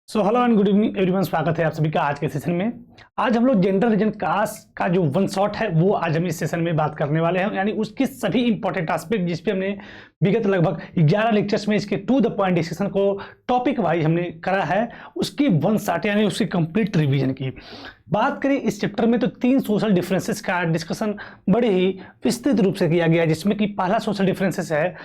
So hello and good evening everyone, स्वागत है आप सभी का आज के सेशन में। आज हम लोग जेंडर रीजन कास्ट का जो वन शॉट है वो आज हम इस सेशन में बात करने वाले हैं, यानी उसके सभी इंपॉर्टेंट एस्पेक्ट जिस पे हमने विगत लगभग 11 लेक्चर्स में इसके टू द पॉइंट डिस्कशन को टॉपिक वाइज हमने करा है, उसकी वन शॉट यानी उसकी कंप्लीट रिवीजन की बात करें। इस चैप्टर में तो 3 सोशल डिफरेंसेस का डिस्कशन बड़े ही विस्तृत रूप से किया गया है, जिसमें कि पहला सोशल डिफरेंसेस है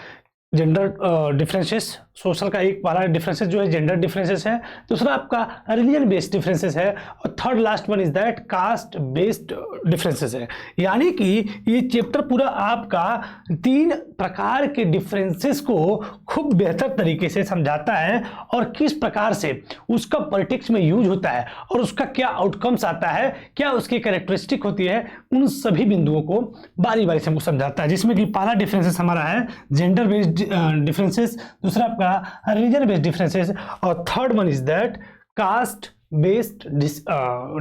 जेंडर डिफरेंसेस। सोशल का एक पहला डिफरेंसेस जो है जेंडर डिफरेंसेस है, दूसरा आपका रिलीजन बेस्ड डिफरेंसेस है, और third last one is that caste based differences है। यानी कि ये चैप्टर पूरा आपका 3 प्रकार के डिफरेंसेस को खूब बेहतर तरीके से समझाता है और किस प्रकार से उसका पॉलिटिक्स में यूज होता है और उसका क्या आउटकम्स आता है, क्या उसकी कैरेक्टरिस्टिक होती है, उन सभी बिंदुओं को बारी बारी से हमको समझाता है। जिसमें कि पहला डिफरेंसेस हमारा है जेंडर बेस्ड डिफरेंसेस, दूसरा आपका रिलीजन बेस्ड डिफरेंसेस, और third one is that caste based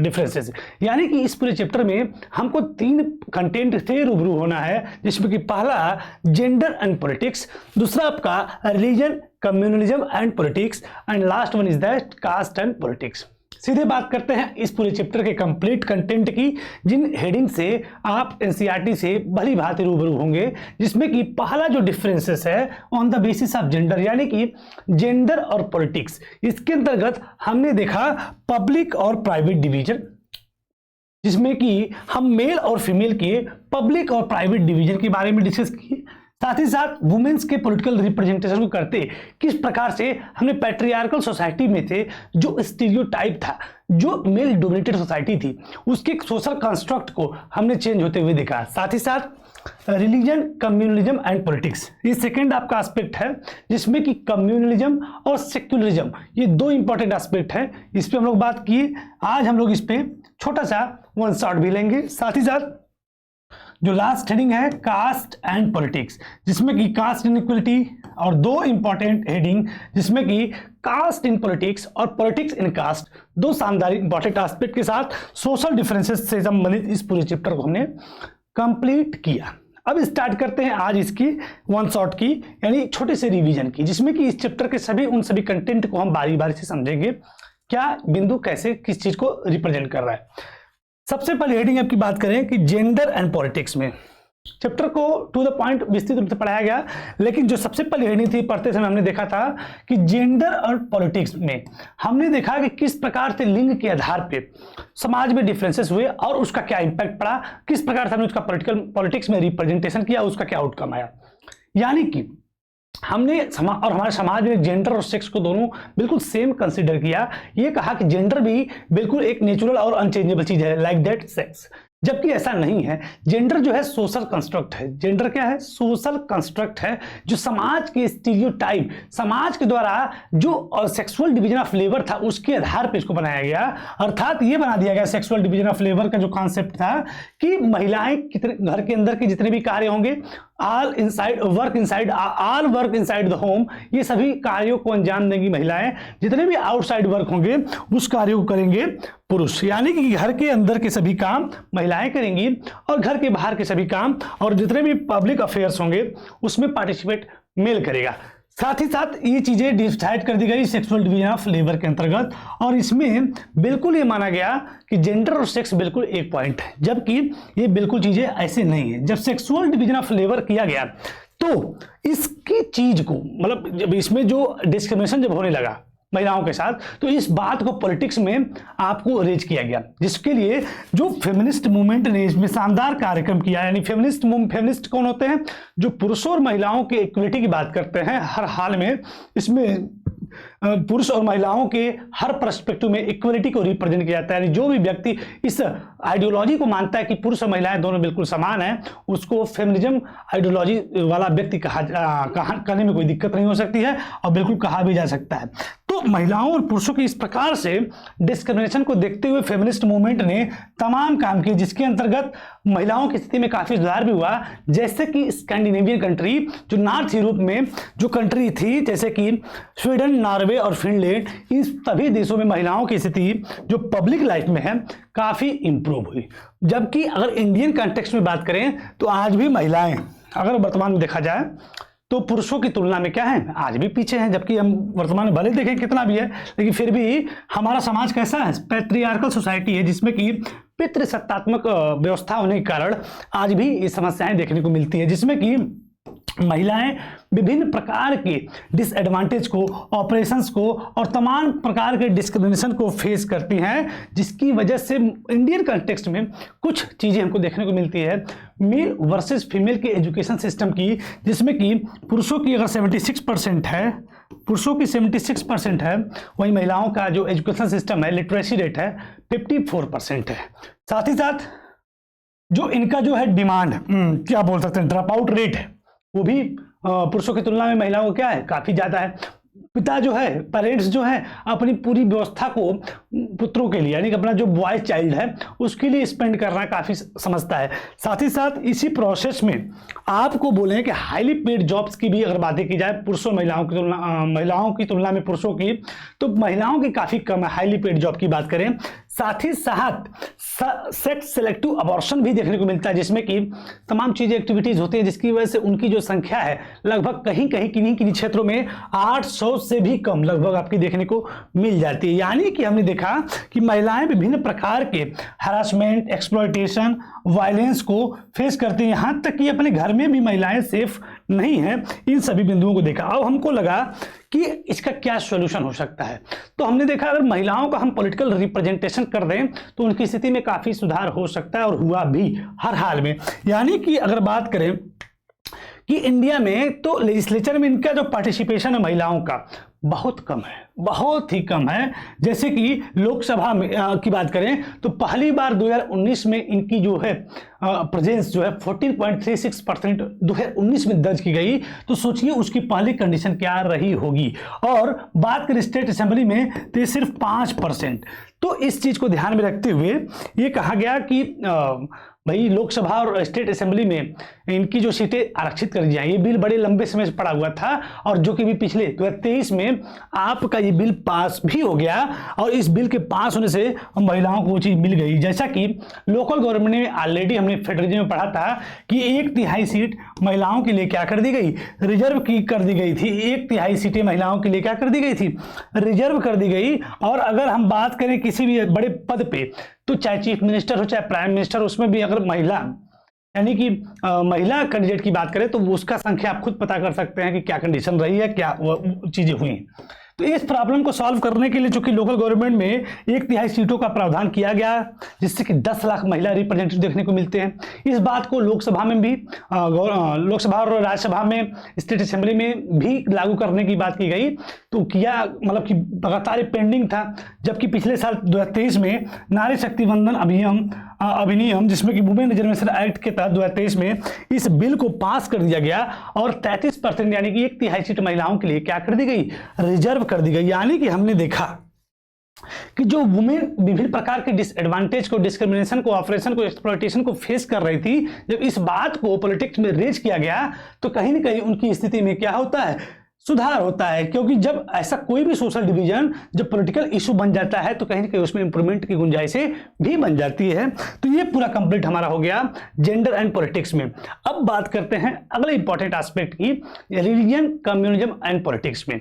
differences. यानी कि इस पूरे चैप्टर में हमको 3 कंटेंट से रूबरू होना है, जिसमें कि पहला जेंडर एंड पॉलिटिक्स, दूसरा आपका religion communalism and politics, and last one is that caste and politics. सीधे बात करते हैं इस पूरे चैप्टर के कंप्लीट कंटेंट की, जिन हेडिंग से आप एनसीईआरटी से भली भांति रूबरू होंगे। जिसमें कि पहला जो डिफरेंसेस है on the basis of gender, यानी कि जेंडर और पॉलिटिक्स। इसके अंतर्गत हमने देखा पब्लिक और प्राइवेट डिवीजन, जिसमें कि हम मेल और फीमेल के पब्लिक और प्राइवेट डिवीजन के बारे में डिस्कस किए। साथ ही साथ वुमेन्स के पॉलिटिकल रिप्रेजेंटेशन को करते किस प्रकार से हमने पैट्रियार्कल सोसाइटी में थे, जो स्टीरियोटाइप था, जो मेल डोमिनेटेड सोसाइटी थी, उसके सोशल कंस्ट्रक्ट को हमने चेंज होते हुए देखा। साथ ही साथ रिलीजन कम्युनलिज्म एंड पॉलिटिक्स, ये सेकंड आपका एस्पेक्ट है, जिसमें कि कम्युनलिज्म और सेक्युलरिज्म ये 2 इंपॉर्टेंट एस्पेक्ट है। इस पे हम लोग बात किए। आज हम लोग इस पे छोटा सा वन शॉट भी लेंगे। साथ ही साथ जो लास्ट हेडिंग है कास्ट एंड पॉलिटिक्स, जिसमें कि कास्ट इनइक्वलिटी, और 2 इंपॉर्टेंट हेडिंग जिसमें कि कास्ट इन पॉलिटिक्स और पॉलिटिक्स इन कास्ट, 2 शानदार इंपॉर्टेंट एस्पेक्ट के साथ सोशल डिफरेंसेस से संबंधित इस पूरे चैप्टर को हमने कंप्लीट किया। अब स्टार्ट करते हैं आज इसकी वन शॉट की, यानी छोटे से रिवीजन की, जिसमें कि इस चैप्टर के उन सभी कंटेंट को हम बारी बारी से समझेंगे, क्या बिंदु कैसे किस चीज को रिप्रेजेंट कर रहा है। सबसे पहले हेडिंग आपकी बात करें कि जेंडर एंड पॉलिटिक्स में चैप्टर को टू द पॉइंट विस्तृत रूप से पढ़ाया गया, लेकिन जो सबसे पहले हेडिंग थी पढ़ते समय हमने देखा था कि जेंडर और पॉलिटिक्स में हमने देखा कि किस प्रकार से लिंग के आधार पे समाज में डिफरेंसेस हुए और उसका क्या इंपैक्ट पड़ा, किस प्रकार से हमने उसका पॉलिटिक्स में रिप्रेजेंटेशन किया, उसका क्या आउटकम आया। यानी कि हमने और हमारे समाज में जेंडर और सेक्स को दोनों बिल्कुल सेम कंसीडर किया। ये कहा कि जेंडर भी बिल्कुल एक नेचुरल और अनचेंजेबल चीज है, लाइक दैट सेक्स, जबकि ऐसा नहीं है। जेंडर जो है सोशल कंस्ट्रक्ट है। जेंडर क्या है? सोशल कंस्ट्रक्ट है, जो समाज के स्टीरियोटाइप, समाज के द्वारा जो सेक्सुअल डिवीजन ऑफ लेबर था उसके आधार पर इसको बनाया गया। अर्थात ये बना दिया गया सेक्सुअल डिवीजन ऑफ लेबर का जो कॉन्सेप्ट था कि महिलाएं कितने घर के अंदर के जितने भी कार्य होंगे, all work inside the home, ये सभी कार्यों को अंजाम देंगी महिलाएं। जितने भी आउटसाइड वर्क होंगे उस कार्यों को करेंगे पुरुष। यानी कि घर के अंदर के सभी काम महिलाएं करेंगी और घर के बाहर के सभी काम और जितने भी पब्लिक अफेयर्स होंगे उसमें पार्टिसिपेट मेल करेगा। साथ ही साथ ये चीजें डिसाइड कर दी गई सेक्सुअल डिवीजन ऑफ लेबर के अंतर्गत, और इसमें बिल्कुल ये माना गया कि जेंडर और सेक्स बिल्कुल एक पॉइंट है, जबकि ये बिल्कुल चीजें ऐसे नहीं है। जब सेक्सुअल डिवीजन ऑफ लेबर किया गया तो इसकी चीज को, मतलब जब इसमें जो डिस्क्रिमिनेशन जब होने लगा महिलाओं के साथ, तो इस बात को पॉलिटिक्स में आपको रेज किया गया, जिसके लिए जो फेमिनिस्ट मूवमेंट ने इसमें शानदार कार्यक्रम किया। यानी फेमिनिस्ट कौन होते हैं? जो पुरुषों और महिलाओं के इक्वलिटी की बात करते हैं हर हाल में। इसमें पुरुष और महिलाओं के हर पर्सपेक्टिव में इक्वलिटी को रिप्रेजेंट किया जाता है। यानी जो भी व्यक्ति इस आइडियोलॉजी को मानता है कि पुरुष और महिलाएं दोनों बिल्कुल समान हैं, उसको फेमिनिज्म आइडियोलॉजी वाला व्यक्ति कहने में कोई दिक्कत नहीं हो सकती है, और बिल्कुल कहा भी जा सकता है। तो महिलाओं और पुरुषों की इस प्रकार से डिस्क्रिमिनेशन को देखते हुए फेमिनिस्ट मूवमेंट ने तमाम काम किए, जिसके अंतर्गत महिलाओं की स्थिति में काफी सुधार भी हुआ। जैसे कि स्कैंडिनेवियन कंट्री, जो नॉर्थ यूरोप में जो कंट्री थी, जैसे कि स्वीडन, नॉर्वे और फिनलैंड, इन सभी देशों में महिलाओं की स्थिति जो पब्लिक लाइफ में है काफी इंप्रूव हुई। जबकि अगर इंडियन कॉन्टेक्स्ट में बात करें तो आज भी महिलाएं, अगर वर्तमान में देखा जाए तो पुरुषों की तुलना में क्या है, आज भी पीछे हैं। जबकि हम वर्तमान में भले देखें कितना भी है, लेकिन फिर भी हमारा समाज कैसा है, पैट्रियार्कल सोसाइटी है, जिसमें कि पितृसत्तात्मक व्यवस्था होने के कारण आज भी ये समस्याएं देखने को मिलती है, जिसमें कि महिलाएं विभिन्न प्रकार के डिसएडवांटेज को, ऑपरेशंस को और तमाम प्रकार के डिस्क्रिमिनेशन को फेस करती हैं, जिसकी वजह से इंडियन कंटेक्स्ट में कुछ चीज़ें हमको देखने को मिलती है मेल वर्सेस फीमेल के एजुकेशन सिस्टम की, जिसमें कि पुरुषों की अगर 76% है, पुरुषों की 76% है, वहीं महिलाओं का जो एजुकेशन सिस्टम है, लिटरेसी रेट है 54% है। साथ ही साथ जो इनका जो है डिमांड, क्या बोल सकते हैं, ड्रॉप आउट रेट है, वो भी पुरुषों की तुलना में महिलाओं को क्या है, काफी ज्यादा है। पिता जो है, पेरेंट्स जो है, अपनी पूरी व्यवस्था को पुत्रों के लिए, यानी कि अपना जो बॉय चाइल्ड है उसके लिए स्पेंड करना काफी समझता है। साथ ही साथ इसी प्रोसेस में आपको बोले कि हाईली पेड जॉब्स की भी अगर बातें की जाए पुरुषों महिलाओं की तुलना में पुरुषों की, तो महिलाओं की काफी कम है हाईली पेड जॉब की बात करें। साथ ही साथ सेक्स सेलेक्टिव अबॉर्शन भी देखने को मिलता है, जिसमें कि तमाम चीजें एक्टिविटीज होती है, जिसकी वजह से उनकी जो संख्या है लगभग कहीं किन्हीं क्षेत्रों में 800 से भी कम लगभग आपकी देखने को मिल जाती है। यानी कि हमने देखा कि महिलाएं विभिन्न प्रकार के हरासमेंट, एक्सप्लॉयटेशन, वायलेंस को फेस करती हैं, यहां तक कि अपने घर में भी महिलाएं सेफ नहीं है। इन सभी बिंदुओं को देखा। अब हमको लगा कि इसका क्या सॉल्यूशन हो सकता है, तो हमने देखा अगर महिलाओं का हम पॉलिटिकल रिप्रेजेंटेशन कर दें तो उनकी स्थिति में काफी सुधार हो सकता है, और हुआ भी हर हाल में। यानी कि अगर बात करें कि इंडिया में तो लेजिस्लेचर में इनका जो पार्टिसिपेशन है महिलाओं का बहुत कम है, बहुत ही कम है। जैसे कि लोकसभा में की बात करें तो पहली बार 2019 में इनकी जो है प्रेजेंस जो है 14.36% 2019 में दर्ज की गई, तो सोचिए उसकी पहली कंडीशन क्या रही होगी। और बात करें स्टेट असेंबली में तो ये सिर्फ 5%। तो इस चीज को ध्यान में रखते हुए ये कहा गया कि भाई लोकसभा और स्टेट असेंबली में इनकी जो सीटें आरक्षित कर दी जाए। ये बिल बड़े लंबे समय से पड़ा हुआ था, और जो कि भी पिछले 2023 में आपका ये बिल पास भी हो गया, और इस बिल के पास होने से महिलाओं को वो चीज मिल गई। जैसा कि लोकल गवर्नमेंट में ऑलरेडी हमने फेडरलिज्म में पढ़ा था कि 1/3 सीट महिलाओं के लिए क्या कर दी गई, रिजर्व की कर दी गई थी। 1/3 सीटें महिलाओं के लिए क्या कर दी गई थी, रिजर्व कर दी गई। और अगर हम बात करें किसी भी बड़े पद पे, तो चाहे चीफ मिनिस्टर हो चाहे प्राइम मिनिस्टर, उसमें भी अगर महिला यानी कि महिला कैंडिडेट की बात करें तो उसका संख्या आप खुद पता कर सकते हैं कि क्या कंडीशन रही है, क्या चीजें हुई। तो इस प्रॉब्लम को सॉल्व करने के लिए चूंकि लोकल गवर्नमेंट में 1/3 सीटों का प्रावधान किया गया, जिससे कि 10 लाख महिला रिप्रेजेंटेटिव देखने को मिलते हैं। इस बात को लोकसभा में भी लोकसभा और राज्यसभा में, स्टेट असेंबली में भी लागू करने की बात की गई, तो किया मतलब कि लगातार पेंडिंग था। जबकि पिछले साल 2023 में नारी शक्ति वंदन अधिनियम जिसमें कि वुमेन रिजर्वेशन एक्ट के तहत 2023 में इस बिल को पास कर दिया गया, और 33% यानी कि 1/3 सीट महिलाओं के लिए क्या कर दी गई, रिजर्व कर दी गई। यानी कि हमने देखा कि जो वुमेन विभिन्न प्रकार के डिसएडवांटेज को, डिस्क्रिमिनेशन को, ऑपरेशन को, एक्सप्लॉयटेशन को फेस कर रही थी, जब इस बात को पॉलिटिक्स में रेज किया गया तो कहीं ना कहीं उनकी स्थिति में क्या होता है, सुधार होता है। क्योंकि जब ऐसा कोई भी सोशल डिवीजन जब पॉलिटिकल इशू बन जाता है तो कहीं ना कहीं उसमें इंप्रूवमेंट की गुंजाइशें भी बन जाती है। तो ये पूरा कंप्लीट हमारा हो गया जेंडर एंड पॉलिटिक्स में। अब बात करते हैं अगले इंपॉर्टेंट एस्पेक्ट की, रिलीजन, कम्युनिज्म एंड पॉलिटिक्स में।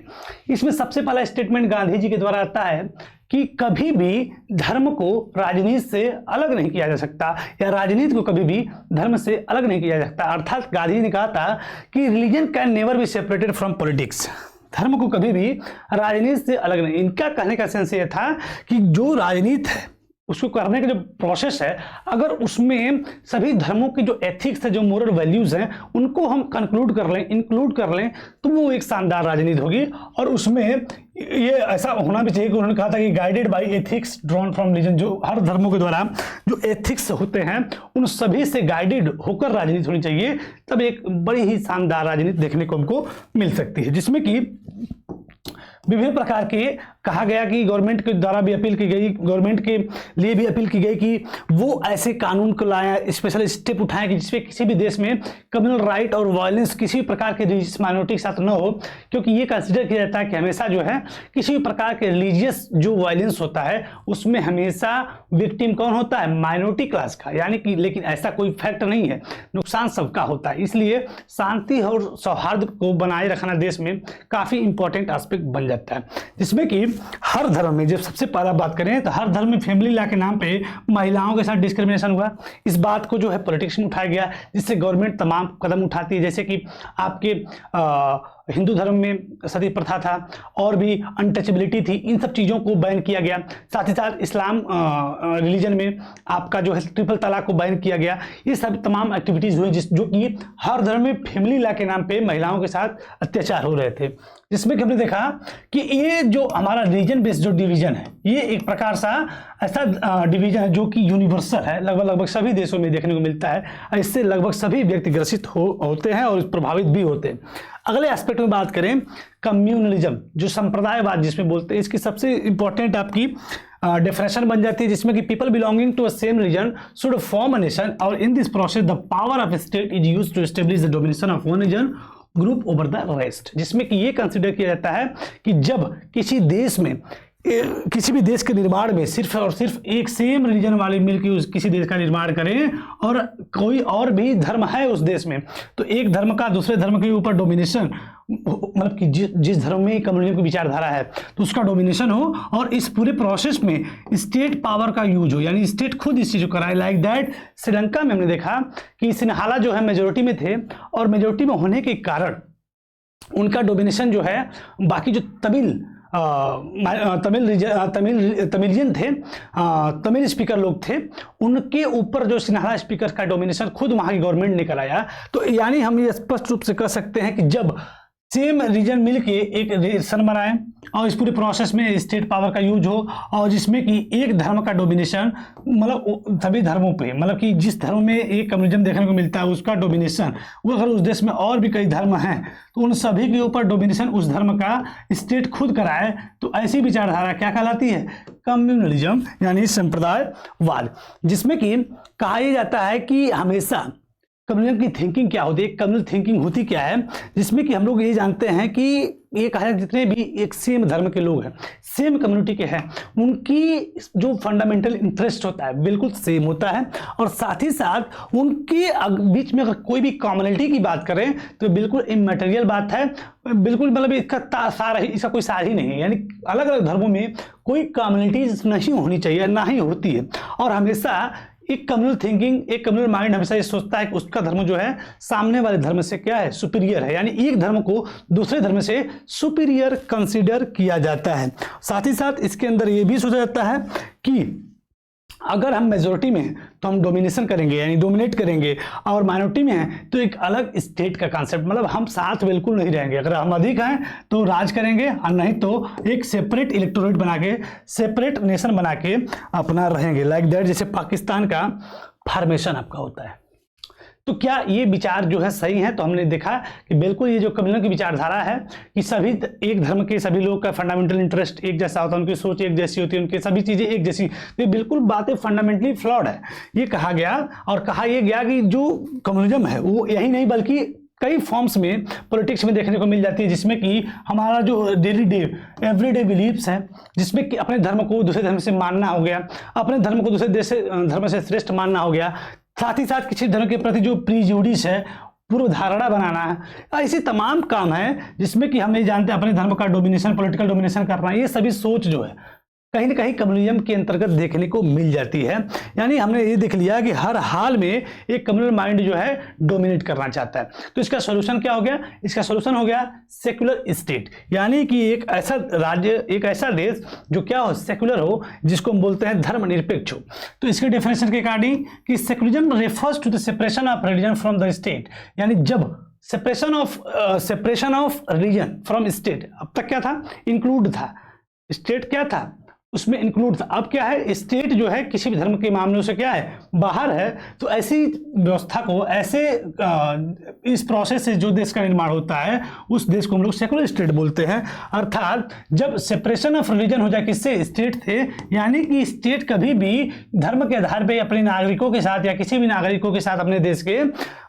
इसमें सबसे पहला स्टेटमेंट गांधी जी के द्वारा आता है कि कभी भी धर्म को राजनीति से अलग नहीं किया जा सकता, या राजनीति को कभी भी धर्म से अलग नहीं किया जा सकता। अर्थात गांधी जी ने कहा था कि religion can never be separated from politics, धर्म को कभी भी राजनीति से अलग नहीं। इनका कहने का सेंस ये था कि जो राजनीति है उसको करने का जो प्रोसेस है, अगर उसमें सभी धर्मों की जो एथिक्स है, जो मोरल वैल्यूज हैं, उनको हम कंक्लूड कर लें, इंक्लूड कर लें, तो वो एक शानदार राजनीति होगी। और उसमें ये ऐसा होना भी चाहिए कि उन्होंने कहा था कि guided by ethics drawn from religion, जो हर धर्मों के द्वारा जो एथिक्स होते हैं उन सभी से गाइडेड होकर राजनीति होनी चाहिए, तब एक बड़ी ही शानदार राजनीति देखने को हमको मिल सकती है, जिसमें कि विभिन्न प्रकार के कहा गया कि गवर्नमेंट के द्वारा भी अपील की गई, गवर्नमेंट के लिए भी अपील की गई कि वो ऐसे कानून को लाएं, स्पेशल स्टेप उठाएं कि जिसमें किसी भी देश में कम्युनल राइट और वायलेंस किसी भी प्रकार के रिलीजियस माइनॉरिटी के साथ न हो, क्योंकि ये कंसिडर किया जाता है कि हमेशा जो है किसी भी प्रकार के रिलीजियस जो वायलेंस होता है उसमें हमेशा विक्टिम कौन होता है, माइनॉरिटी क्लास का, यानी कि लेकिन ऐसा कोई फैक्ट नहीं है, नुकसान सबका होता है। इसलिए शांति और सौहार्द को बनाए रखना देश में काफी इंपॉर्टेंट एस्पेक्ट बन जाता है, जिसमें कि हर धर्म में, जब सबसे पहला बात करें तो हर धर्म में फैमिली लॉ के नाम पे महिलाओं के साथ डिस्क्रिमिनेशन हुआ। इस बात को जो है पॉलिटिक्स में उठाया गया, जिससे गवर्नमेंट तमाम कदम उठाती है, जैसे कि आपके हिंदू धर्म में सती प्रथा था और भी अनटचेबिलिटी थी, इन सब चीज़ों को बैन किया गया। साथ ही साथ इस्लाम रिलीजन में आपका जो है ट्रिपल तलाक को बैन किया गया। ये सब तमाम एक्टिविटीज़ हुई जो कि हर धर्म में फैमिली लॉ के नाम पे महिलाओं के साथ अत्याचार हो रहे थे, जिसमें कि हमने देखा कि ये जो हमारा रीजन बेस्ड जो डिवीजन है, ये एक प्रकार सा ऐसा डिवीजन है जो कि यूनिवर्सल है, लगभग सभी देशों में देखने को मिलता है। इससे लगभग सभी व्यक्ति ग्रसित होते हैं और प्रभावित भी होते हैं। अगले एस्पेक्ट में बात करें कम्युनलिज्म, जो संप्रदायवाद जिसमें बोलते हैं, इसकी सबसे इंपॉर्टेंट आपकी डेफिनेशन बन जाती है, जिसमें कि people belonging to a same region should form a nation और in this process the power of state is used to establish the domination of one region group over the rest, जिसमें कि ये consider किया जाता है कि जब किसी देश में किसी भी देश के निर्माण में सिर्फ और सिर्फ एक सेम रिलीजन वाले मिलकर उस किसी देश का निर्माण करें और कोई और भी धर्म है उस देश में, तो एक धर्म का दूसरे धर्म के ऊपर डोमिनेशन, मतलब कि जिस धर्म में कम्युनिज्म की विचारधारा है तो उसका डोमिनेशन हो और इस पूरे प्रोसेस में स्टेट पावर का यूज हो, यानी स्टेट खुद इस चीज को कराए। लाइक दैट श्रीलंका में हमने देखा कि सिन्हाला जो है मेजोरिटी में थे और मेजोरिटी में होने के कारण उनका डोमिनेशन जो है बाकी जो तमिलियन थे, तमिल स्पीकर लोग थे, उनके ऊपर जो सिन्हाला स्पीकर का डोमिनेशन खुद वहाँ की गवर्नमेंट ने कराया। तो यानी हम ये स्पष्ट रूप से कह सकते हैं कि जब सेम रीजन मिलके एक नेशन बनाए और इस पूरे प्रोसेस में स्टेट पावर का यूज हो और जिसमें कि एक धर्म का डोमिनेशन, मतलब सभी धर्मों पे, मतलब कि जिस धर्म में एक कम्युनिज्म देखने को मिलता है उसका डोमिनेशन, वो अगर उस देश में और भी कई धर्म हैं तो उन सभी के ऊपर डोमिनेशन उस धर्म का स्टेट खुद कराए, तो ऐसी विचारधारा क्या कहलाती है, कम्युनलिज्म यानी संप्रदायवाद, जिसमें कि कहा यह जाता है कि हमेशा कम्युनल की थिंकिंग क्या होती है, कम्युनल थिंकिंग होती क्या है, जिसमें कि हम लोग ये जानते हैं कि ये कहा जाए जितने भी एक सेम धर्म के लोग हैं, सेम कम्युनिटी के हैं, उनकी जो फंडामेंटल इंटरेस्ट होता है बिल्कुल सेम होता है और साथ ही साथ उनके बीच में अगर कोई भी कॉमनिटी की बात करें तो बिल्कुल इमैटेरियल बात है, बिल्कुल मतलब इसका कोई सार ही नहीं है, यानी अलग अलग धर्मों में कोई कम्युनिटीज नहीं होनी चाहिए, ना ही होती है। और हमेशा एक कम्युनल थिंकिंग, एक कम्युनल माइंड हमेशा ये सोचता है कि उसका धर्म जो है सामने वाले धर्म से क्या है, सुपीरियर है, यानी एक धर्म को दूसरे धर्म से सुपीरियर कंसीडर किया जाता है। साथ ही साथ इसके अंदर ये भी सोचा जाता है कि अगर हम मेजोरिटी में हैं तो हम डोमिनेशन करेंगे यानी डोमिनेट करेंगे, और माइनॉरिटी में हैं तो एक अलग स्टेट का कॉन्सेप्ट, मतलब हम साथ बिल्कुल नहीं रहेंगे, अगर हम अधिक हैं तो राज करेंगे और नहीं तो एक सेपरेट इलेक्टोरेट बना के, सेपरेट नेशन बना के अपना रहेंगे। लाइक दैट जैसे पाकिस्तान का फॉर्मेशन आपका होता है। तो क्या ये विचार जो है सही है? तो हमने देखा कि बिल्कुल ये जो कम्युनल की विचारधारा है कि सभी एक धर्म के सभी लोग का फंडामेंटल इंटरेस्ट एक जैसा होता है, उनकी सोच एक जैसी होती है, उनकी सभी चीज़ें एक जैसी, तो बिल्कुल बातें फंडामेंटली फ्लॉड है। ये कहा गया और कहा यह गया कि जो कम्युनिज्म है वो यही नहीं बल्कि कई फॉर्म्स में पॉलिटिक्स में देखने को मिल जाती है, जिसमें कि हमारा जो डेली एवरीडे बिलीव्स है, जिसमें कि अपने धर्म को दूसरे धर्म से मानना हो गया, अपने धर्म को दूसरे देश से धर्म से श्रेष्ठ मानना हो गया, साथ ही साथ किसी धर्म के प्रति जो प्रीजुडिस है, पूर्व धारणा बनाना है, ऐसे तमाम काम है जिसमें कि हम नहीं जानते अपने धर्म का डोमिनेशन, पॉलिटिकल डोमिनेशन करना, ये सभी सोच जो है कहीं ना कहीं कम्युनलिज्म के अंतर्गत देखने को मिल जाती है। यानी हमने ये देख लिया कि हर हाल में एक कम्युनल माइंड जो है डोमिनेट करना चाहता है। तो इसका सॉल्यूशन क्या हो गया? इसका सॉल्यूशन हो गया सेक्युलर स्टेट, यानी कि एक ऐसा राज्य, एक ऐसा देश जो क्या हो, सेक्युलर हो, जिसको हम बोलते हैं धर्मनिरपेक्ष हो। तो इसके डेफिनेशन के अकॉर्डिंग कि secularism refers to the separation of religion from the state, यानी जब separation of religion from state, अब तक क्या था, इंक्लूड था, स्टेट क्या था, उसमें इंक्लूड था। अब क्या है, स्टेट जो है किसी भी धर्म के मामलों से क्या है, बाहर है। तो ऐसी व्यवस्था को, ऐसे इस प्रोसेस से जो देश का निर्माण होता है उस देश को हम लोग सेकुलर स्टेट बोलते हैं। अर्थात जब सेपरेशन ऑफ रिलीजन हो जाए, किससे, स्टेट थे, यानी कि स्टेट कभी भी धर्म के आधार पर अपने नागरिकों के साथ या किसी भी नागरिकों के साथ अपने देश के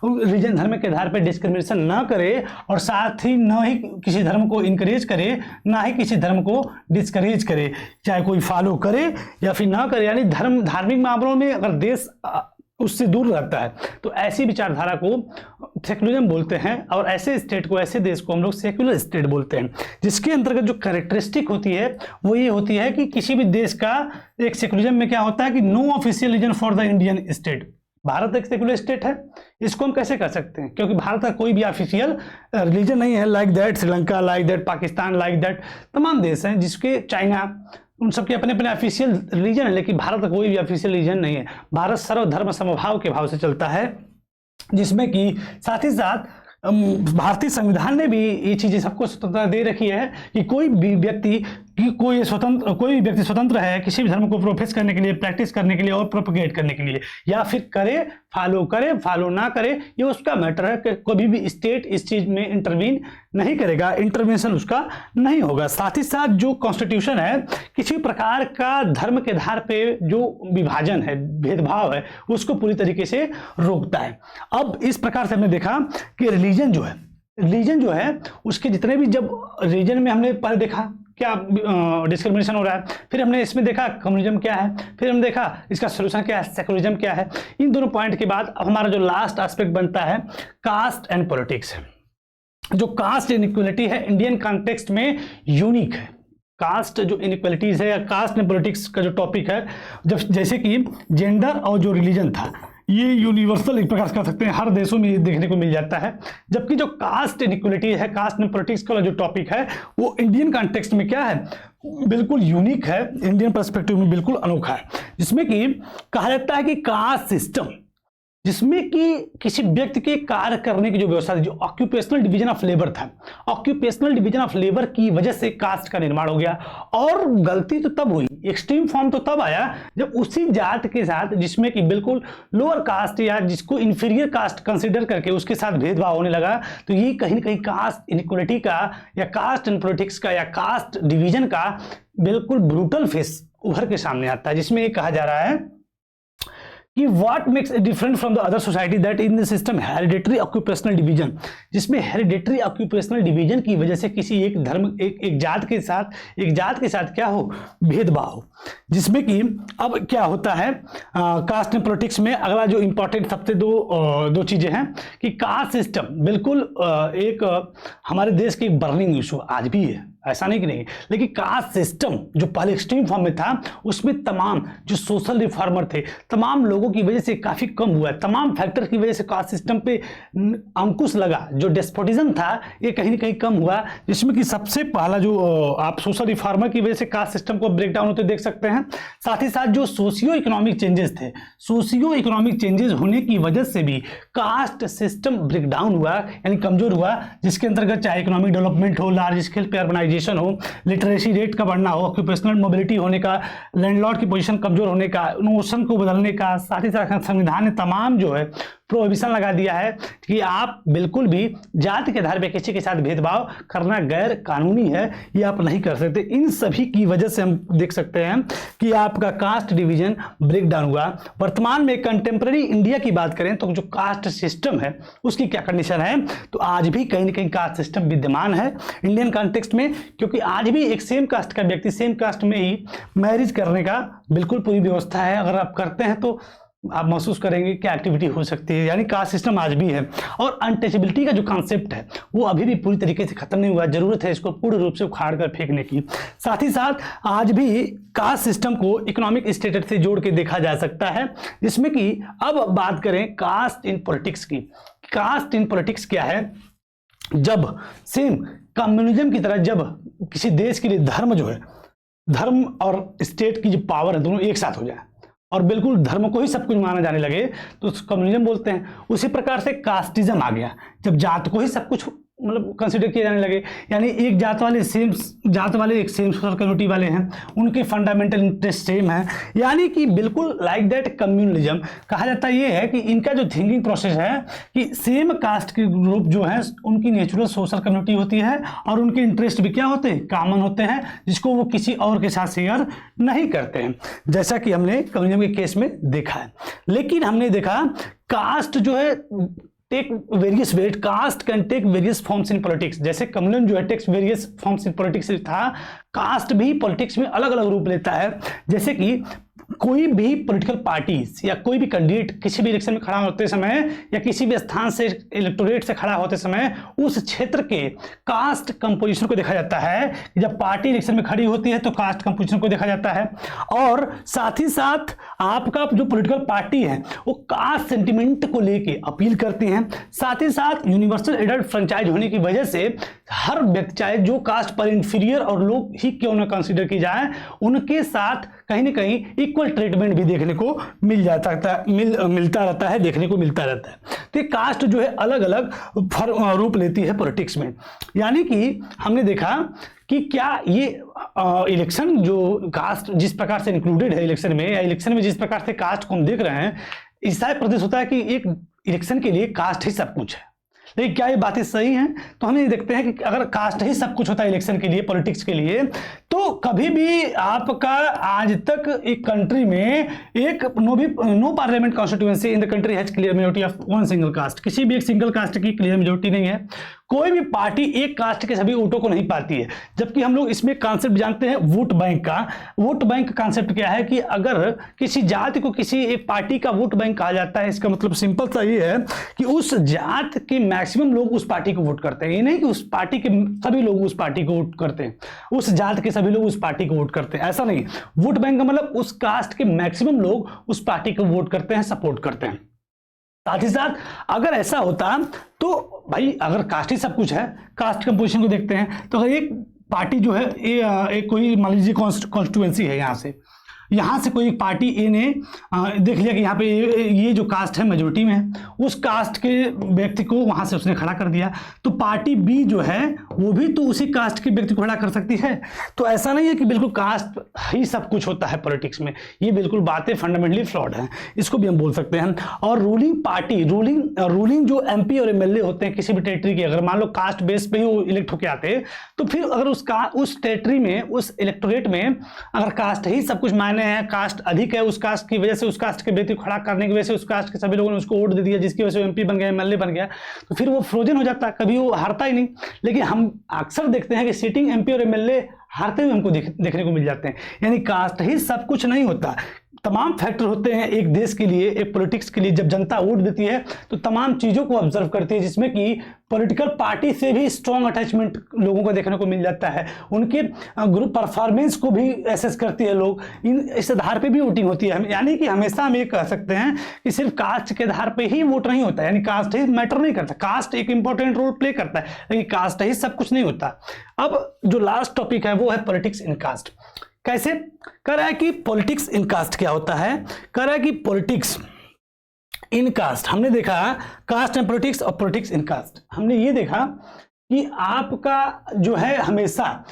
रिलीजन, धर्म के आधार पर डिस्क्रिमिनेशन ना करे, और साथ ही न ही किसी धर्म को इंकरेज करे, ना ही किसी धर्म को डिस्करेज करे, चाहे कोई फॉलो करे या फिर ना करे। यानी धार्मिक मामलों में अगर देश उससे दूर रहता है तो ऐसी विचारधारा को सेकुलरिज्म बोलते हैं, और ऐसे स्टेट को, ऐसे देश को हम लोग सेकुलर स्टेट बोलते हैं। जिसके अंतर्गत जो कैरेक्टरिस्टिक होती है वो ये होती है कि किसी भी देश का, एक सेकुलरिज्म में क्या होता है कि no official religion for the Indian state. Bharat एक सेकुलर स्टेट है, इसको हम कैसे कर सकते हैं, क्योंकि भारत का कोई भी ऑफिशियल रिलीजन नहीं है। Like that Sri Lanka, like that Pakistan, like that तमाम देश हैं जिसके, चाइना, उन सबके अपने अपने ऑफिशियल रिलीजन है, लेकिन भारत का कोई भी ऑफिशियल रिलीजन नहीं है। भारत सर्वधर्म समभाव के भाव से चलता है, जिसमें कि साथ ही साथ भारतीय संविधान ने भी ये चीजें सबको स्वतंत्रता दे रखी है कि कोई भी व्यक्ति कोई व्यक्ति स्वतंत्र है किसी भी धर्म को प्रोफेस करने के लिए, प्रैक्टिस करने के लिए और प्रोपगेट करने के लिए, या फिर करे, फॉलो ना करे, ये उसका मैटर है कि कभी भी स्टेट इस चीज में इंटरवीन नहीं करेगा, इंटरवेंशन उसका नहीं होगा। साथ ही साथ जो कॉन्स्टिट्यूशन है, किसी प्रकार का धर्म के आधार पे जो विभाजन है, भेदभाव है, उसको पूरी तरीके से रोकता है। अब इस प्रकार से हमने देखा कि रिलीजन जो है उसके जितने भी, जब रिलीजन में हमने पहले देखा क्या डिस्क्रिमिनेशन हो रहा है, फिर हमने इसमें देखा कम्युनिज्म क्या है, फिर हमने देखा इसका सोल्यूशन क्या है, सेकुलरिज्म क्या है। इन दोनों पॉइंट के बाद अब हमारा जो लास्ट एस्पेक्ट बनता है कास्ट एंड पॉलिटिक्स। जो कास्ट इनइक्वालिटी है इंडियन कॉन्टेक्स्ट में यूनिक है। कास्ट जो इनइक्वालिटीज है या कास्ट एंड पॉलिटिक्स का जो टॉपिक है, जब जैसे कि जेंडर और जो रिलीजन था, ये यूनिवर्सल एक प्रकार से कह सकते हैं, हर देशों में ये देखने को मिल जाता है। जबकि जो कास्ट इनइक्वालिटी है, कास्ट एंड पॉलिटिक्स का जो टॉपिक है, वो इंडियन कॉन्टेक्स्ट में क्या है, बिल्कुल यूनिक है, इंडियन पर्सपेक्टिव में बिल्कुल अनोखा है। जिसमें कि कहा जाता है कि कास्ट सिस्टम, जिसमें कि किसी व्यक्ति के कार्य करने की जो व्यवस्था थी, जो ऑक्यूपेशनल डिवीजन ऑफ लेबर था, ऑक्यूपेशनल डिवीजन ऑफ लेबर की वजह से कास्ट का निर्माण हो गया। और गलती तो तब हुई, एक्सट्रीम फॉर्म तो तब आया जब उसी जात के साथ, जिसमें कि बिल्कुल लोअर कास्ट या जिसको इंफीरियर कास्ट कंसिडर करके उसके साथ भेदभाव होने लगा। तो ये कहीं ना कहीं कास्ट इनइक्वालिटी का या कास्ट एंड पॉलिटिक्स का या कास्ट डिवीजन का बिल्कुल ब्रूटल फेस उभर के सामने आता है, जिसमें ये कहा जा रहा है कि what makes it different from the other society that in the system hereditary occupational division, जिसमें हेरिडेटरी ऑक्यूपेशनल डिवीजन की वजह से किसी एक धर्म, एक जात के साथ क्या हो, भेदभाव। जिसमें कि अब क्या होता है कास्ट एंड पॉलिटिक्स में, अगला जो इंपॉर्टेंट सबसे दो चीजें हैं कि कास्ट सिस्टम बिल्कुल एक हमारे देश की बर्निंग इशू आज भी है, ऐसा नहीं कि नहीं, लेकिन कास्ट सिस्टम जो पहले एक्सट्रीम फॉर्म में था, उसमें तमाम जो सोशल रिफॉर्मर थे, तमाम लोगों की वजह से काफी कम हुआ है। तमाम फैक्टर की वजह से कास्ट सिस्टम पे अंकुश लगा, जो डेस्पोटिज्म था ये कहीं ना कहीं कम हुआ। जिसमें कि सबसे पहला जो आप सोशल रिफॉर्मर की वजह से कास्ट सिस्टम को ब्रेक डाउन होते देख सकते हैं। साथ ही साथ जो सोशियो इकोनॉमिक चेंजेस थे, सोशियो इकोनॉमिक चेंजेस होने की वजह से भी कास्ट सिस्टम ब्रेक डाउन हुआ, यानी कमजोर हुआ। जिसके अंतर्गत चाहे इकोनॉमिक डेवलपमेंट हो, लार्ज स्केल पे अर्बनाइजेशन हो, लिटरेसी रेट का बढ़ना हो, ऑक्यूपेशनल मोबिलिटी होने का, लैंडलॉर्ड की पोजीशन कमजोर होने का, नोशन को बदलने का, साथ ही साथ संविधान ने तमाम जो है प्रोहिबिशन लगा दिया है कि आप बिल्कुल भी जाति के आधार पर किसी के साथ भेदभाव करना गैर कानूनी है, ये आप नहीं कर सकते। इन सभी की वजह से हम देख सकते हैं कि आपका कास्ट डिवीजन ब्रेक डाउन हुआ। वर्तमान में कंटेम्प्रेरी इंडिया की बात करें तो जो कास्ट सिस्टम है उसकी क्या कंडीशन है, तो आज भी कहीं ना कहीं कास्ट सिस्टम विद्यमान है इंडियन कॉन्टेक्स्ट में, क्योंकि आज भी एक सेम कास्ट का व्यक्ति सेम कास्ट में ही मैरिज करने का बिल्कुल पूरी व्यवस्था है। अगर आप करते हैं तो आप महसूस करेंगे क्या एक्टिविटी हो सकती है, यानी कास्ट सिस्टम आज भी है। और अनटचेबिलिटी का जो कॉन्सेप्ट है वो अभी भी पूरी तरीके से खत्म नहीं हुआ, जरूरत है इसको पूर्ण रूप से उखाड़ कर फेंकने की। साथ ही साथ आज भी कास्ट सिस्टम को इकोनॉमिक स्टेटस से जोड़ के देखा जा सकता है। जिसमें कि अब बात करें कास्ट इन पॉलिटिक्स की। कास्ट इन पॉलिटिक्स क्या है, जब सेम कम्युनिज्म की तरह जब किसी देश के लिए धर्म जो है, धर्म और स्टेट की जो पावर है दोनों एक साथ हो जाए और बिल्कुल धर्म को ही सब कुछ माना जाने लगे तो कम्युनिज्म बोलते हैं। उसी प्रकार से कास्टिज्म आ गया, जब जात को ही सब कुछ मतलब कंसिडर किए जाने लगे। यानी एक जात वाले एक सेम सोशल कम्युनिटी वाले हैं, उनके फंडामेंटल इंटरेस्ट सेम है, यानी कि बिल्कुल लाइक दैट कम्युनलिज्म। कहा जाता ये है कि इनका जो थिंकिंग प्रोसेस है कि सेम कास्ट के ग्रुप जो है उनकी नेचुरल सोशल कम्युनिटी होती है और उनके इंटरेस्ट भी क्या होते हैं, कॉमन होते हैं, जिसको वो किसी और के साथ शेयर नहीं करते हैं, जैसा कि हमने कम्युनिज्म के केस में देखा है। लेकिन हमने देखा कास्ट जो है take various weight, caste can take various forms in politics. जैसे कम्युनिज्म जो है takes various forms in politics था, कास्ट भी पॉलिटिक्स में अलग अलग रूप लेता है। जैसे कि कोई भी पॉलिटिकल पार्टीज या कोई भी कैंडिडेट किसी भी इलेक्शन में खड़ा होते समय या किसी भी स्थान से इलेक्टोरेट से खड़ा होते समय उस क्षेत्र के कास्ट कंपोजिशन को देखा जाता है। जब पार्टी इलेक्शन में खड़ी होती है तो कास्ट कंपोजिशन को देखा जाता है, और साथ ही साथ आपका जो पॉलिटिकल पार्टी है वो कास्ट सेंटिमेंट को लेके अपील करती हैं। साथ ही साथ यूनिवर्सल एडल्ट फ्रेंचाइज होने की वजह से हर व्यक्ति, चाहे जो कास्ट पर इंफीरियर और लोग ही क्यों ना कंसिडर की जाए, उनके साथ कहीं ना कहीं इक्वल ट्रीटमेंट भी देखने को मिलता रहता है, देखने को मिलता रहता है। तो ये कास्ट जो है अलग अलग रूप लेती है पॉलिटिक्स में। यानी कि हमने देखा कि क्या ये इलेक्शन जो कास्ट जिस प्रकार से इंक्लूडेड है इलेक्शन में, या इलेक्शन में जिस प्रकार से कास्ट को हम देख रहे हैं, ऐसा प्रदेश होता है कि एक इलेक्शन के लिए कास्ट ही सब कुछ है। लेकिन क्या ये बातें सही हैं? तो हम ये देखते हैं कि अगर कास्ट ही सब कुछ होता है इलेक्शन के लिए, पॉलिटिक्स के लिए, तो कभी भी आपका आज तक एक कंट्री में एक no parliament constituency in the country has clear majority of one single caste. किसी भी एक सिंगल कास्ट की क्लियर मेजॉरिटी नहीं है। कोई भी पार्टी एक कास्ट के सभी वोटों को नहीं पाती है। जबकि हम लोग इसमें कॉन्सेप्ट जानते हैं वोट बैंक का। वोट बैंक का कॉन्सेप्ट क्या है कि अगर किसी जाति को किसी एक पार्टी का वोट बैंक कहा जाता है, इसका मतलब सिंपल सा ये है कि उस जात के मैक्सिमम लोग उस पार्टी को वोट करते हैं। ये नहीं कि उस पार्टी के सभी लोग उस पार्टी को वोट करते हैं, उस जात के सभी लोग उस पार्टी को वोट करते हैं, ऐसा नहीं। वोट बैंक का मतलब उस कास्ट के मैक्सिमम लोग उस पार्टी को वोट करते हैं, सपोर्ट करते हैं। साथ ही साथ अगर ऐसा होता तो भाई, अगर कास्ट ही सब कुछ है, कास्ट कंपोजिशन को देखते हैं तो अगर एक पार्टी जो है एक कोई मान लीजिए कॉन्स्टिट्यूएंसी है, यहाँ से कोई पार्टी ए ने देख लिया कि यहाँ पे ये जो कास्ट है मेजोरिटी में है, उस कास्ट के व्यक्ति को वहाँ से उसने खड़ा कर दिया, तो पार्टी बी जो है वो भी तो उसी कास्ट के व्यक्ति को खड़ा कर सकती है। तो ऐसा नहीं है कि बिल्कुल कास्ट ही सब कुछ होता है पॉलिटिक्स में। ये बिल्कुल बातें फंडामेंटली फ्लॉड हैं, इसको भी हम बोल सकते हैं। और रूलिंग पार्टी, रूलिंग जो एमपी और एमएलए होते हैं किसी भी टेरिटरी के, अगर मान लो कास्ट बेस पे ही वो इलेक्ट होकर आते, तो फिर अगर उस टेरिटरी में, उस इलेक्टोरेट में अगर कास्ट ही सब कुछ मायने है, कास्ट अधिक है, उस कास्ट की वजह से, उस कास्ट के व्यक्ति को खड़ा करने की वजह से उस कास्ट के सभी लोगों ने उसको वोट दे दिया, जिसकी वजह से एमपी बन गया, एमएलए बन गया, तो फिर वो फ्रोजन हो जाता है, कभी वो हारता ही नहीं। लेकिन हम अक्सर देखते हैं कि सिटिंग एमपी और एमएलए हारते हुए हमको देखने को मिल जाते हैं। यानी कास्ट ही सब कुछ नहीं होता, तमाम फैक्टर होते हैं एक देश के लिए, एक पॉलिटिक्स के लिए। जब जनता वोट देती है तो तमाम चीज़ों को ऑब्जर्व करती है, जिसमें कि पॉलिटिकल पार्टी से भी स्ट्रॉन्ग अटैचमेंट लोगों को देखने को मिल जाता है, उनके ग्रुप परफॉर्मेंस को भी एसेस करती है लोग, इस आधार पे भी वोटिंग होती है। यानी कि हमेशा हम ये कह सकते हैं कि सिर्फ कास्ट के आधार पे ही वोट नहीं होता है, यानी कास्ट ही मैटर नहीं करता। कास्ट एक इंपॉर्टेंट रोल प्ले करता है, लेकिन कास्ट ही सब कुछ नहीं होता। अब जो लास्ट टॉपिक है वो है पॉलिटिक्स इन कास्ट। कैसे? कह रहा है कि पॉलिटिक्स इन कास्ट क्या होता है। कह रहा है कि पॉलिटिक्स इन कास्ट, हमने देखा कास्ट एंड पॉलिटिक्स और पॉलिटिक्स इन कास्ट, हमने ये देखा कि आपका जो है हमेशा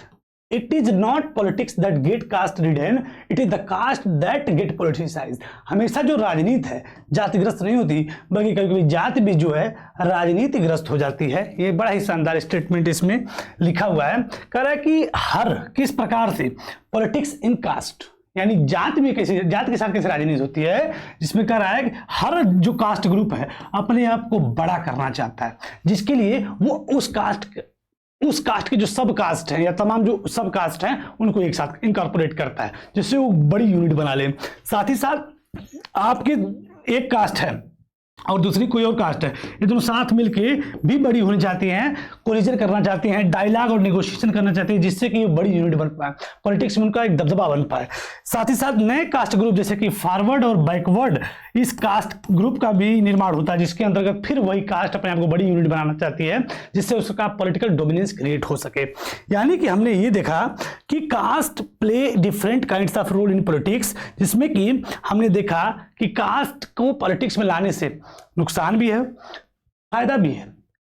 it is not politics that get caste ridden, it is the caste that get politicised. हमेशा जो राजनीति है जातिग्रस्त नहीं होती, बल्कि कभी कभी जाति भी जो है राजनीतिग्रस्त हो जाती है। ये बड़ा ही शानदार स्टेटमेंट इसमें लिखा हुआ है। कह रहा है कि हर किस प्रकार से पॉलिटिक्स इन कास्ट, यानी जाति में कैसे, जाति के साथ कैसे राजनीति होती है, जिसमें कह रहा है कि हर जो कास्ट ग्रुप है अपने आप को बड़ा करना चाहता है, जिसके लिए वो उस कास्ट के जो सब कास्ट हैं या तमाम जो सब कास्ट हैं उनको एक साथ इनकॉर्पोरेट करता है, जिससे वो बड़ी यूनिट बना ले। साथ ही साथ आपके एक कास्ट है और दूसरी कोई और कास्ट है, ये दोनों साथ मिलके भी बड़ी होनी चाहती हैं, कोलिजन करना चाहते हैं, डायलॉग और नेगोशिएशन करना चाहते हैं, जिससे कि ये बड़ी यूनिट बन पाए, पॉलिटिक्स में उनका एक दबदबा बन पाए। साथ ही साथ नए कास्ट ग्रुप जैसे कि फॉरवर्ड और बैकवर्ड, इस कास्ट ग्रुप का भी निर्माण होता है, जिसके अंतर्गत फिर वही कास्ट अपने आप को बड़ी यूनिट बनाना चाहती है, जिससे उसका पॉलिटिकल डोमिनेंस क्रिएट हो सके। यानी कि हमने ये देखा कि caste play different kinds of role in politics, जिसमें कि हमने देखा कि कास्ट को पॉलिटिक्स में लाने से नुकसान भी है, फायदा भी है।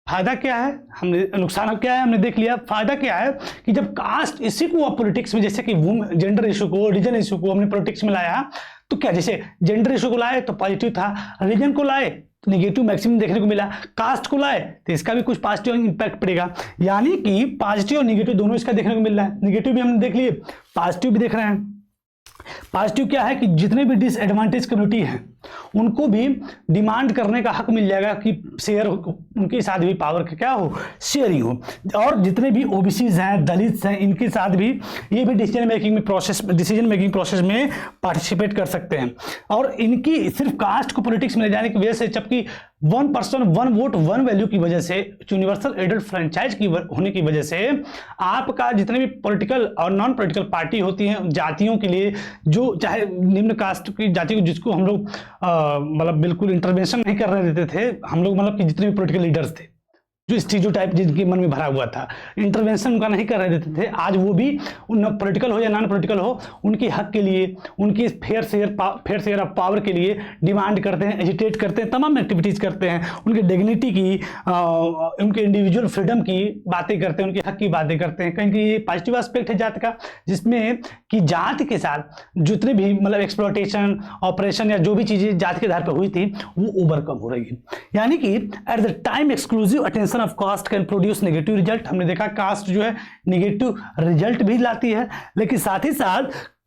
फायदा क्या है, हमने नुकसान क्या है हमने देख लिया। फायदा क्या है कि जब कास्ट इसी को पॉलिटिक्स में, जैसे कि जेंडर इशू को, रीजन इशू को हमने पॉलिटिक्स में लाया, तो क्या जैसे जेंडर इशू को लाए तो पॉजिटिव था, रीजन को लाए तो निगेटिव मैक्सिमम देखने को मिला, कास्ट को लाए तो इसका भी कुछ पॉजिटिव इंपैक्ट पड़ेगा। यानी कि पॉजिटिव और निगेटिव दोनों इसका देखने को मिल रहा है। निगेटिव भी हमने देख लिए, पॉजिटिव भी देख रहे हैं। पॉजिटिव क्या है कि जितने भी डिसएडवांटेज कम्युनिटी हैं उनको भी डिमांड करने का हक मिल जाएगा कि शेयर उनके साथ भी पावर का क्या हो, शेयरिंग हो। और जितने भी ओबीसीज हैं, दलित हैं, इनके साथ भी ये भी डिसीजन मेकिंग प्रोसेस में पार्टिसिपेट कर सकते हैं। और इनकी सिर्फ कास्ट को पॉलिटिक्स में ले जाने की वजह से, जबकि 1 पर्सन 1 वोट 1 वैल्यू की वजह से, यूनिवर्सल एडल्ट फ्रेंचाइज की होने की वजह से आपका जितने भी पॉलिटिकल और नॉन पॉलिटिकल पार्टी होती हैं जातियों के लिए, जो चाहे निम्न कास्ट की जाति को, जिसको हम लोग मतलब बिल्कुल इंटरवेंशन नहीं करने देते थे हम लोग, मतलब कि जितने भी पॉलिटिकल लीडर्स थे जो स्टीरियोटाइप जिनके मन में भरा हुआ था, इंटरवेंशन उनका नहीं करने देते थे, आज वो भी पॉलिटिकल हो या नॉन पॉलिटिकल हो, उनके हक के लिए, उनकी फेयर शेयर ऑफ पावर के लिए डिमांड करते हैं, एजिटेट करते हैं, तमाम एक्टिविटीज़ करते हैं, उनके डिग्निटी की, उनके इंडिविजुअल फ्रीडम की बातें करते हैं, उनके हक की बातें करते हैं। कहीं ये पॉजिटिव एस्पेक्ट है जात का, जिसमें कि जात के साथ जितने भी मतलब एक्सप्लॉयटेशन, ऑपरेशन या जो भी चीज़ें जात के आधार पर हुई थी वो ओवरकम हो रही है। यानी कि at the time exclusive attention of caste can produce negative result. हमने देखा कास्ट जो है नेगेटिव रिजल्ट भी लाती है, लेकिन साथ ही साथ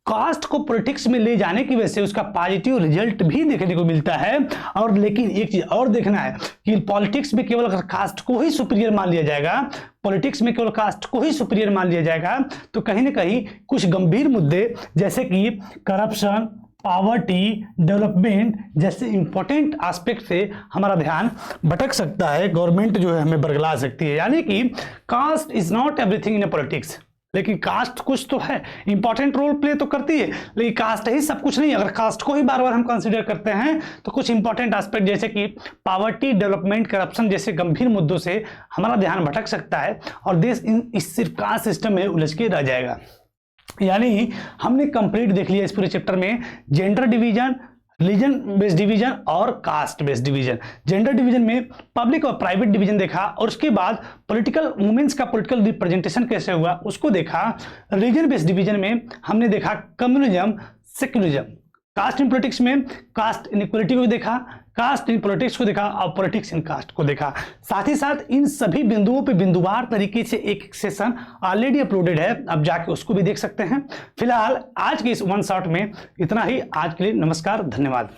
कास्ट को पॉलिटिक्स में ले जाने की वजह से उसका पॉजिटिव रिजल्ट भी देखने को मिलता है। और लेकिन एक चीज और देखना है कि पॉलिटिक्स में केवल अगर कास्ट को ही सुपीरियर मान लिया जाएगा, पॉलिटिक्स में केवल कास्ट को ही सुपीरियर मान लिया जाएगा, तो कहीं ना कहीं कुछ गंभीर मुद्दे जैसे कि करप्शन, पॉवर्टी, डेवलपमेंट जैसे इंपॉर्टेंट एस्पेक्ट से हमारा ध्यान भटक सकता है, गवर्नमेंट जो है हमें बरगला सकती है। यानी कि caste is not everything in a politics, लेकिन कास्ट कुछ तो है, इंपॉर्टेंट रोल प्ले तो करती है, लेकिन कास्ट ही सब कुछ नहीं। अगर कास्ट को ही बार बार हम कंसीडर करते हैं तो कुछ इंपॉर्टेंट एस्पेक्ट जैसे कि पॉवर्टी, डेवलपमेंट, करप्शन जैसे गंभीर मुद्दों से हमारा ध्यान भटक सकता है और देश इस सिर्फ कास्ट सिस्टम में उलझ के रह जाएगा। यानी हमने कंप्लीट देख लिया इस पूरे चैप्टर में gender division, religion based division और caste based division. Gender division में पब्लिक और प्राइवेट डिवीजन देखा, और उसके बाद पॉलिटिकल वुमेन्स का पॉलिटिकल रिप्रेजेंटेशन कैसे हुआ उसको देखा। रिलीजन बेस्ड डिवीजन में हमने देखा communism, secularism. Caste in politics में कास्ट इनइक्वालिटी को देखा, कास्ट इन पॉलिटिक्स को देखा और पॉलिटिक्स इन कास्ट को देखा। साथ ही साथ इन सभी बिंदुओं पे बिंदुवार तरीके से एक सेशन ऑलरेडी अपलोडेड है, अब जाके उसको भी देख सकते हैं। फिलहाल आज के इस वन शॉट में इतना ही। आज के लिए नमस्कार, धन्यवाद।